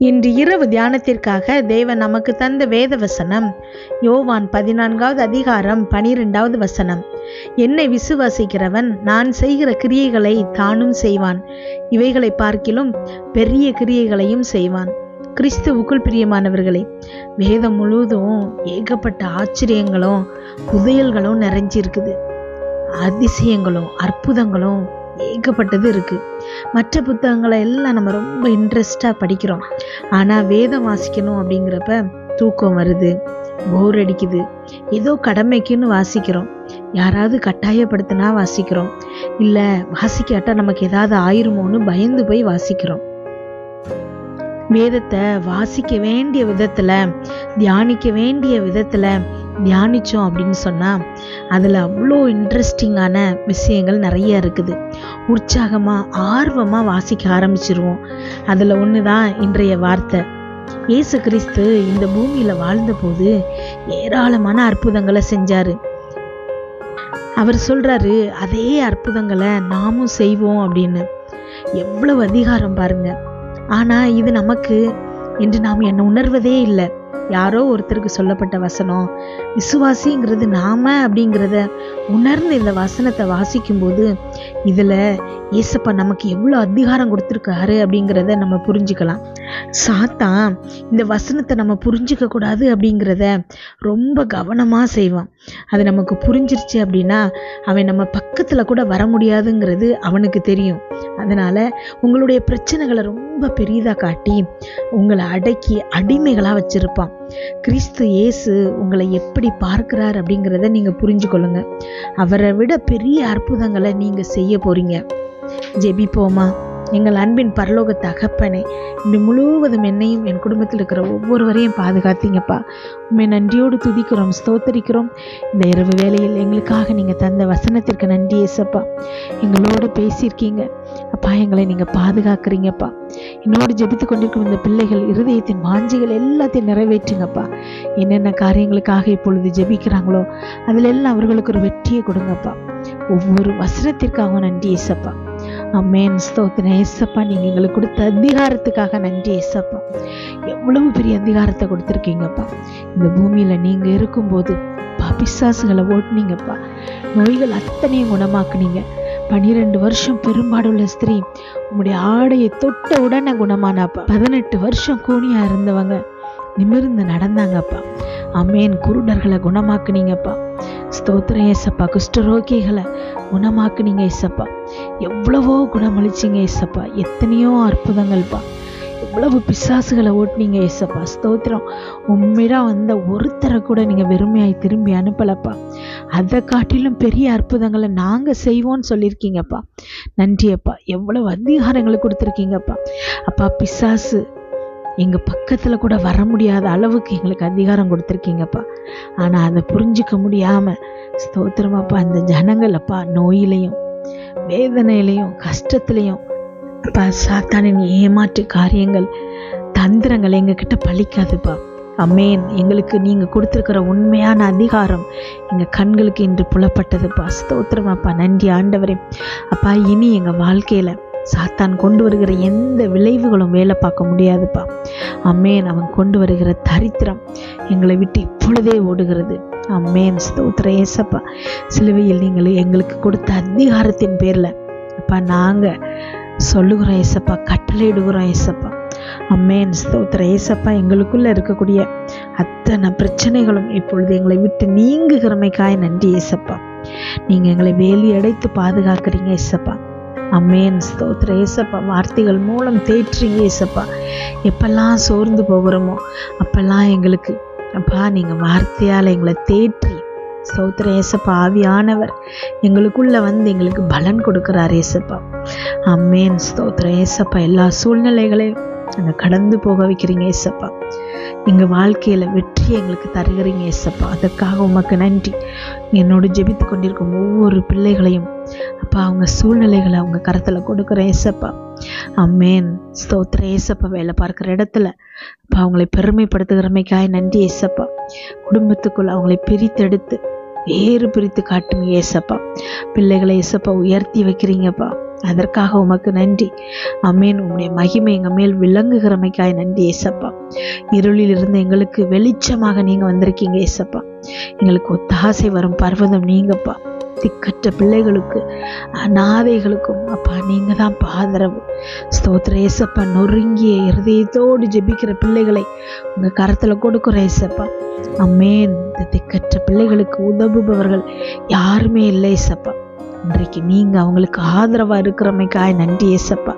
இன்று இரவு தியானத்திற்காக தேவன் நமக்கு தந்த வேத வசனம் யோவான் 14வது அதிகாரம் 12வது வசனம். என்னை விசுவாசிக்கிறவன் நான் செய்கிற கிரியைகளை தானும் செய்வான், இவைகளை பார்க்கிலும் பெரிய கிரியைகளையும் செய்வான். கிறிஸ்துவுக்குள் பிரியமானவர்களே, வேதம் முழுவதும் ஏகப்பட்ட ஆச்சரியங்களும் புதையல்களும் நிறைஞ்சிருக்குது. அதிசயங்களும் அற்புதங்களும் ஏகப்பட்டது இருக்கு. மற்ற புத்தகங்களை எல்லாம் நம்ம ரொம்ப இன்ட்ரெஸ்டா படிக்கிறோம். ஆனா வேதம் வாசிக்கணும் அப்படிங்கிறப்ப தூக்கம் வருது, போர் அடிக்குது, ஏதோ கடமைக்குன்னு வாசிக்கிறோம், யாராவது கட்டாயப்படுத்தினா வாசிக்கிறோம், இல்ல வாசிக்காட்டா நமக்கு ஏதாவது ஆயிருமோன்னு பயந்து போய் வாசிக்கிறோம். வேதத்தை வாசிக்க வேண்டிய விதத்துல, தியானிக்க வேண்டிய விதத்துல தியானிச்சோம் அப்படின்னு சொன்னா அதுல அவ்வளோ இன்ட்ரெஸ்டிங்கான விஷயங்கள் நிறைய இருக்குது. உற்சாகமா ஆர்வமா வாசிக்க ஆரம்பிச்சிருவோம். அதுல ஒண்ணுதான் இன்றைய வார்த்தை. இயேசு கிறிஸ்து இந்த பூமியில வாழ்ந்த போது ஏராளமான அற்புதங்களை செஞ்சாரு. அவர் சொல்றாரு, அதே அற்புதங்களை நாமும் செய்வோம் அப்படின்னு. எவ்வளவு அதிகாரம் பாருங்க. ஆனா இது நமக்கு என்று நாம் என்ன உணர்வதே இல்லை. யாரோ ஒருத்தருக்கு சொல்லப்பட்ட வசனம், விசுவாசிங்கிறது நாம அப்படிங்கிறத உணர்ந்து இந்த வசனத்தை வாசிக்கும் போது இதுல ஏசப்பா நமக்கு எவ்வளவு அதிகாரம் கொடுத்துருக்காரு அப்படிங்கிறத நம்ம புரிஞ்சுக்கலாம். சாத்தான் இந்த வசனத்தை நம்ம புரிஞ்சுக்க கூடாது அப்படிங்கிறத ரொம்ப கவனமா செய்வான். அது நமக்கு புரிஞ்சிருச்சு அப்படின்னா அவன் நம்ம பக்கத்துல கூட வர முடியாதுங்கிறது அவனுக்கு தெரியும். அதனால உங்களுடைய பிரச்சனைகளை ரொம்ப பெரிதா காட்டி உங்களை அடக்கி அடிமைகளா வச்சிருப்பான். கிறிஸ்து இயேசு உங்களை எப்படி பார்க்கிறார் அப்படிங்கிறத நீங்க புரிஞ்சுக்கொள்ளுங்க. அவரை விட பெரிய அற்புதங்களை நீங்க செய்ய போறீங்க. ஜெபிப்போமா? எங்கள் அன்பின் பரலோக தகப்பனே, இன்று முழுவதும் என்னையும் என் குடும்பத்தில் இருக்கிற ஒவ்வொருவரையும் பாதுகாத்தீங்கப்பா. உண்மை நன்றியோடு துதிக்கிறோம், ஸ்தோத்தரிக்கிறோம். இந்த இரவு வேளையில் எங்களுக்காக நீங்க தந்த வசனத்திற்கு நன்றி ஏசப்பா. எங்களோடு பேசியிருக்கீங்க அப்பா, எங்களை நீங்க பாதுகாக்கிறீங்கப்பா. என்னோடு ஜெபித்து கொண்டிருக்கும் இந்த பிள்ளைகள் இருதயத்தின் வாஞ்சிகள் எல்லாத்தையும் நிறைவேற்றுங்கப்பா. என்னென்ன காரியங்களுக்காக இப்பொழுது ஜெபிக்கிறாங்களோ அதுல எல்லாம் அவர்களுக்கு ஒரு வெற்றியை கொடுங்கப்பா. ஒவ்வொரு வசனத்திற்காகவும் நன்றி ஏசப்பா. ஆமென். ஸ்தோத்திரம் ஏசப்பா. நீங்க எங்களுக்கு கொடுத்த அதிகாரத்துக்காக நன்றி ஏசப்பா. எவ்வளவு பெரிய அதிகாரத்தை கொடுத்துருக்கீங்கப்பா. இந்த பூமியில நீங்க இருக்கும்போது பிசாசுகளை ஓட்டுனீங்கப்பா. நோய்கள் அத்தனையும் குணமாக்குனீங்க. 12 வருஷம் பெரும்பாடுள்ள ஸ்திரீ உங்களுடைய ஆடையை தொட்ட உடனே குணமானாப்பா. 18 வருஷம் கூனியா இருந்தவங்க நிமிர்ந்து நடந்தாங்கப்பா. ஆமென். குருடர்களை குணமாக்குனீங்கப்பா. ஸ்தோத்திரம் ஏசப்பா. குஷ்டரோகிகளை குணமாக்குனீங்க ஏசப்பா. எவ்வளவோ குணமளிச்சிங்க ஏசப்பா. எத்தனையோ அற்புதங்கள்ப்பா. எவ்வளவு பிசாசுகளை ஓட்டுனீங்க ஏசப்பா. ஸ்தோத்திரம். உண்மையா வந்த ஒருத்தரை கூட நீங்க வெறுமையாய் திரும்பி அனுப்பலப்பா. அதை காட்டிலும் பெரிய அற்புதங்களை நாங்க செய்வோம்னு சொல்லியிருக்கீங்கப்பா. நன்றியப்பா. எவ்வளவு அதிகாரங்களை கொடுத்துருக்கீங்கப்பா. அப்பா, பிசாசு எங்க பக்கத்துல கூட வர முடியாத அளவுக்கு எங்களுக்கு அதிகாரம் கொடுத்துருக்கீங்கப்பா. ஆனா அதை புரிஞ்சுக்க முடியாம ஸ்தோத்திரமாப்பா அந்த ஜனங்கள் அப்பா நோயிலையும் வேதனையிலையும் கஷ்டத்திலையும் அப்பா சாத்தானின் ஏமாற்று காரியங்கள் தந்திரங்கள் எங்க கிட்ட பலிக்காதுப்பா. அமேன். எங்களுக்கு நீங்க கொடுத்திருக்கிற உண்மையான அதிகாரம் எங்க கண்களுக்கு இன்று புலப்பட்டதுப்பா. ஸ்தோத்திரமாப்பா. நன்றி ஆண்டவரே. அப்பா, இனி எங்க வாழ்க்கையில சாத்தான் கொண்டு வருகிற எந்த விளைவுகளும் வேலை பார்க்க முடியாதுப்பா. அம்மேன். அவன் கொண்டு வருகிற தரித்திரம் எங்களை விட்டு இப்பொழுதே ஓடுகிறது. அம்மேன். ஸ்தோத்திர ஏசப்பா. சிலுவையில் நீங்கள் எங்களுக்கு கொடுத்த அதிகாரத்தின் பேர்ல அப்பா நாங்க சொல்லுகிறோம் ஏசப்பா, கட்டளையிடுகிறோம் ஏசப்பா. அம்மேன். ஸ்தோத்திர ஏசப்பா. எங்களுக்குள்ள இருக்கக்கூடிய அத்தனை பிரச்சனைகளும் இப்பொழுது எங்களை விட்டு நீங்குகிறமைக்காய் நன்றி ஏசப்பா. நீங்க எங்களை வேலி அடைத்து பாதுகாக்கிறீங்க ஏசப்பா. அம்மேன். ஸ்தோத்திர ஏசப்பா. வார்த்தைகள் மூலம் தேற்றுறீங்க ஏசப்பா. எப்பெல்லாம் சோர்ந்து போகிறோமோ அப்பெல்லாம் எங்களுக்கு அப்பா நீங்க வார்த்தையால எங்களை தேற்றி ஸ்தோத்திர ஏசப்பா. ஆவியானவர் எங்களுக்குள்ள வந்து எங்களுக்கு பலன் கொடுக்கிறார் ஏசப்பா. அம்மேன். ஸ்தோத்திர ஏசப்பா. எல்லா சூழ்நிலைகளையும் நாங்க கடந்து போக வைக்கிறீங்க ஏசப்பா. எங்க வாழ்க்கையில வெற்றி எங்களுக்கு தருகிறீங்க ஏசப்பா. அதற்காக உமக்கு நன்றி. என்னோடு ஜெபித்து கொண்டிருக்கும் ஒவ்வொரு பிள்ளைகளையும் அப்பா அவங்க சூழ்நிலைகளை அவங்க கரத்துல கொடுக்குற ஏசப்பா. அம்மேன். ஸ்தோத்திர ஏசப்பா. வேலை பார்க்கிற இடத்துல அப்பா அவங்களை பெருமைப்படுத்துகிறமைக்காய் நன்றி ஏசப்பா. குடும்பத்துக்குள்ள அவங்களை பிரித்தெடுத்து வேறு பிரித்து காட்டுங்க ஏசப்பா. பிள்ளைகளை ஏசப்பா உயர்த்தி வைக்கிறீங்கப்பா. அதற்காக உமக்கு நன்றி. ஆமென். உம்முடைய மகிமை எங்கள் மேல் விளங்குகிறமைக்காய் நன்றி ஏசப்பா. இருளில் இருந்து எங்களுக்கு வெளிச்சமாக நீங்க வந்திருக்கீங்க ஏசப்பா. எங்களுக்கு ஒத்தாசை வரும் பர்வதம் நீங்கப்பா. திக்கற்ற பிள்ளைகளுக்கு, அநாதைகளுக்கும் அப்பா நீங்க தான் ஆதரவு. ஸ்தோத்திர ஏசப்பா. நொறுங்கிய இருதயத்தோடு ஜெபிக்கிற பிள்ளைகளை உங்க கரத்துல கொடுக்குற ஏசப்பா. ஆமென். இந்த திக்கற்ற பிள்ளைகளுக்கு உதவுபவர்கள் யாருமே இல்லை ஏசப்பா. இன்றைக்கு நீங்க அவங்களுக்கு ஆதரவா இருக்கிறமைக்காய் நன்றி ஏசப்பா.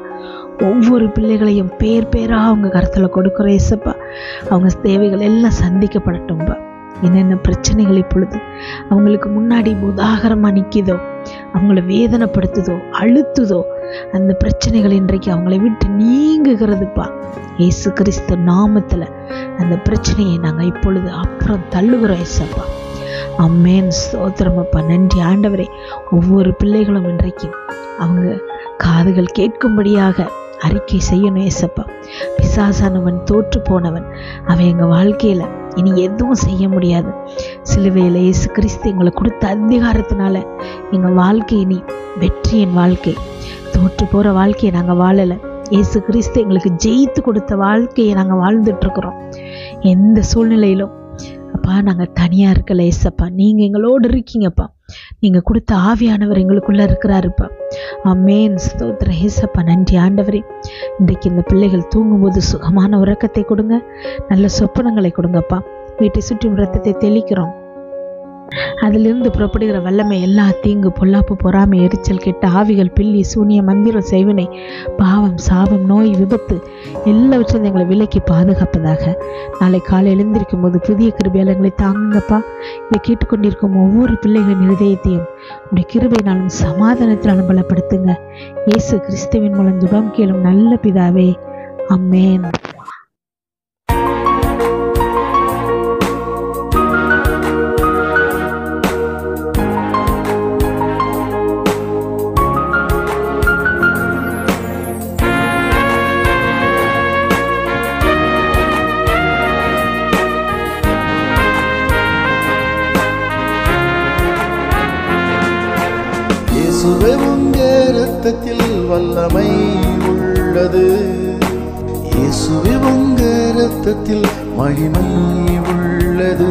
ஒவ்வொரு பிள்ளைகளையும் பேர் பேரா அவங்க கருத்துல கொடுக்குற ஏசப்பா. அவங்க தேவைகள் எல்லாம் சந்திக்கப்படட்டும்பா. என்னென்ன பிரச்சனைகள் இப்பொழுது அவங்களுக்கு முன்னாடி உதாகரமா நிற்கிதோ, அவங்கள வேதனைப்படுத்துதோ, அழுத்துதோ, அந்த பிரச்சனைகள் இன்றைக்கு அவங்களை விட்டு நீங்குகிறதுப்பா. இயேசு கிறிஸ்து நாமத்துல அந்த பிரச்சனையை நாங்க இப்பொழுது அப்புறம் தள்ளுகிறோம் ஏசப்பா. ஆமென். ஸ்தோத்திரமப்பா. நன்றி ஆண்டவரே. ஒவ்வொரு பிள்ளைகளும் இன்றைக்கு அவங்க காதுகள் கேட்கும்படியாக அறிக்கை செய்யணும் ஏசப்பா. பிசாசானவன் தோற்று போனவன், அவன் எங்க வாழ்க்கையில இனி எதுவும் செய்ய முடியாது. சிலுவையில இயேசு கிறிஸ்து எங்களை கொடுத்த அதிகாரத்தினால எங்க வாழ்க்கை இனி வெற்றியின் வாழ்க்கை. தோற்று போற வாழ்க்கையை நாங்க வாழல. இயேசு கிறிஸ்து எங்களுக்கு ஜெயித்து கொடுத்த வாழ்க்கையை நாங்க வாழ்ந்துட்டு இருக்கிறோம். எந்த சூழ்நிலையிலும் அப்பா நாங்க தனியா இருக்கல ஏசப்பா. நீங்க எங்களோடு இருக்கீங்கப்பா. நீங்க கொடுத்த ஆவியானவர் எங்களுக்குள்ள இருக்கிறாருப்பா. ஆமென். ஸ்தோத்திர ஏசப்பா. நன்றி ஆண்டவரே. இன்றைக்கு இந்த பிள்ளைகள் தூங்கும்போது சுகமான உறக்கத்தை கொடுங்க, நல்ல சொப்பனங்களை கொடுங்கப்பா. வீட்டை சுற்றி ரத்தத்தை தெளிக்கிறோம். அதிலிருந்து புறப்படுகிற வல்லமை எல்லா தீங்கு, பொல்லாப்பு, பொறாமை, எரிச்சல், கெட்ட ஆவிகள், பில்லி, சூனிய, மந்திரம், செய்வினை, பாவம், சாபம், நோய், விபத்து எல்லாவற்றையும் எங்களை விலக்கி பாதுகாப்பதாக. நாளை காலை எழுந்திருக்கும் போது புதிய கிருபையால் எங்களை தாங்குங்கப்பா. இதை கேட்டுக்கொண்டிருக்கும் ஒவ்வொரு பிள்ளைகளின் இருதயத்தையும் உடைய கிருபையினாலும் சமாதானத்தினாலும் பலப்படுத்துங்க. இயேசு கிறிஸ்துவின் மூலம் ஜெபம் கேளும் நல்ல பிதாவே. ஆமென். இயேசுவே உங்க இரத்தத்தில் வல்லமை உள்ளது. இயேசுவே உங்க இரத்தத்தில் மகிமை உள்ளது.